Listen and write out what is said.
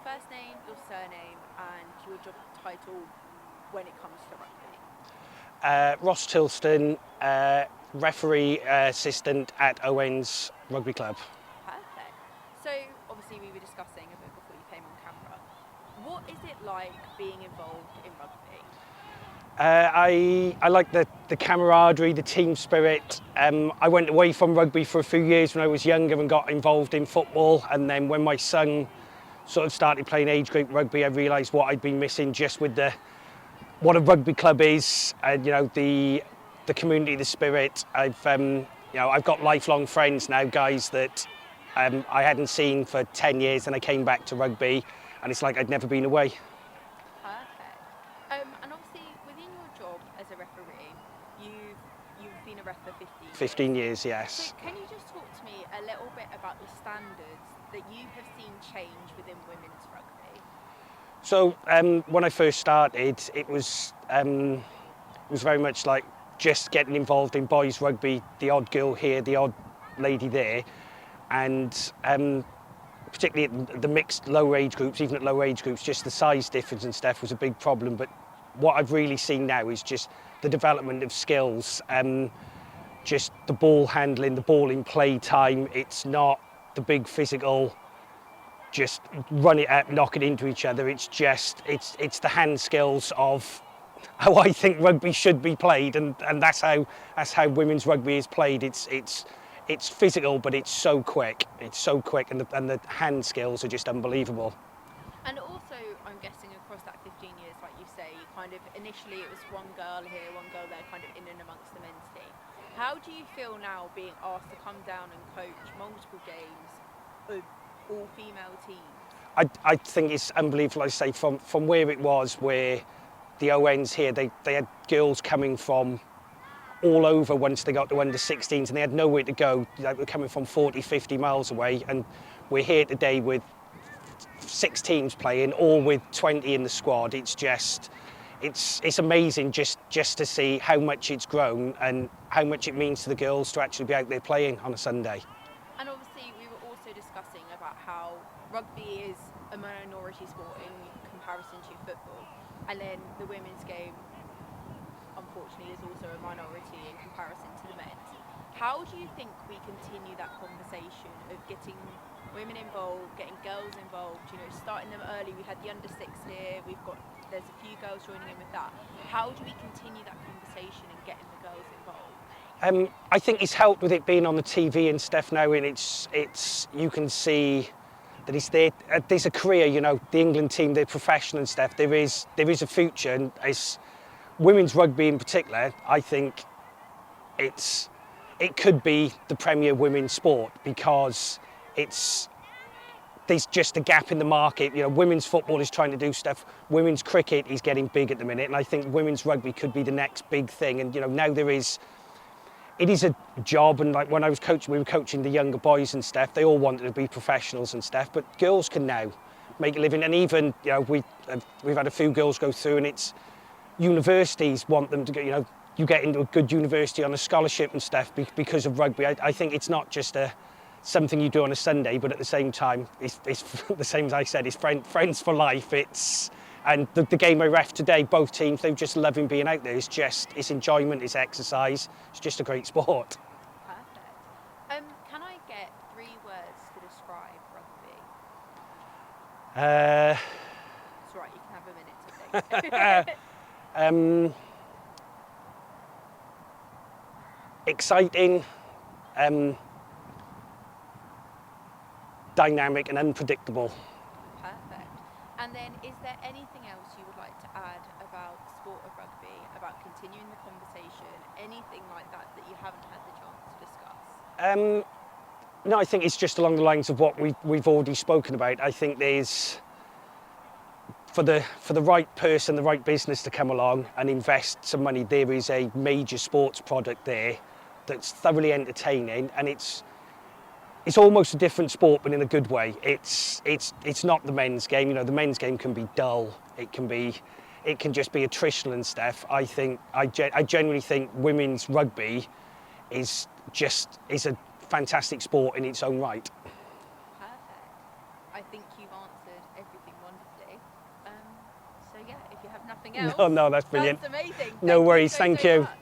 first name, your surname, and your job title when it comes to rugby. Ross Tilston, referee assistant at Owens Rugby Club. Perfect. So obviously we were discussing a bit before you came on camera. What is it like being involved in rugby? I like the camaraderie, the team spirit. I went away from rugby for a few years when I was younger and got involved in football, and then when my son sort of started playing age group rugby, I realised what I'd been missing just with what a rugby club is, and the community, the spirit. I've got lifelong friends now, guys that I hadn't seen for 10 years, and I came back to rugby, and it's like I'd never been away. Perfect. And obviously within your job as a referee, you've been a ref for 15 years. 15 years, yes. So can you just talk to me a little bit about the standards that you have seen change within women's rugby? So when I first started, it was very much like just getting involved in boys rugby, the odd girl here, the odd lady there, and particularly at the mixed lower age groups, even at lower age groups, just the size difference and stuff was a big problem. But what I've really seen now is just the development of skills, just the ball handling, the ball in play time. It's not the big physical, just run it up, knock it into each other. It's the hand skills of how I think rugby should be played, and that's how women's rugby is played. It's physical, but it's so quick. It's so quick, and the hand skills are just unbelievable. And also, I'm guessing across that 15 years, like you say, kind of initially it was one girl here, one girl there, kind of in and amongst the men's team. How do you feel now being asked to come down and coach multiple games of all-female teams? I think it's unbelievable. I say from where it was, where the ONs here, they had girls coming from all over once they got to under 16s, and they had nowhere to go. They were coming from 40, 50 miles away, and we're here today with 6 teams playing, all with 20 in the squad. It's amazing just to see how much it's grown and how much it means to the girls to actually be out there playing on a Sunday. And obviously we were also discussing about how rugby is a minority sport in comparison to football, and then the women's game unfortunately is also a minority in comparison to the men's. How do you think we continue that conversation of getting women involved, getting girls involved, starting them early? We had the under 6 here, there's a few girls joining in with that. How do we continue that conversation and getting the girls involved? I think it's helped with it being on the TV and stuff now, and it's you can see that it's there. There's a career, the England team, they're professional and stuff. There is a future, and it's women's rugby in particular. I think it could be the premier women's sport because there's just a gap in the market. Women's football is trying to do stuff. Women's cricket is getting big at the minute, and I think women's rugby could be the next big thing. And now it is a job, and like when I was coaching, we were coaching the younger boys and stuff. They all wanted to be professionals and stuff, but girls can now make a living. And even we've had a few girls go through, and it's universities want them to go. You get into a good university on a scholarship and stuff because of rugby. I think it's not just something you do on a Sunday, but at the same time, it's the same as I said, it's friends for life. And the game I ref today, both teams, they're just loving being out there. It's enjoyment, it's exercise, it's just a great sport. Perfect. Can I get 3 words to describe rugby? It's all right, you can have a minute to think. Exciting, dynamic and unpredictable. Perfect. And then is there anything else you would like to add about the sport of rugby, about continuing the conversation, anything like that you haven't had the chance to discuss? No, I think it's just along the lines of what we've already spoken about. I think there's, for the right person, the right business to come along and invest some money, there is a major sports product there that's thoroughly entertaining, and it's almost a different sport, but in a good way. It's not the men's game. The men's game can be dull. It can just be attritional and stuff. I genuinely think women's rugby is a fantastic sport in its own right. Perfect. I think you've answered everything wonderfully. So yeah, if you have nothing No, else, no, that's brilliant. That's amazing. No Thank worries, you thank you. much.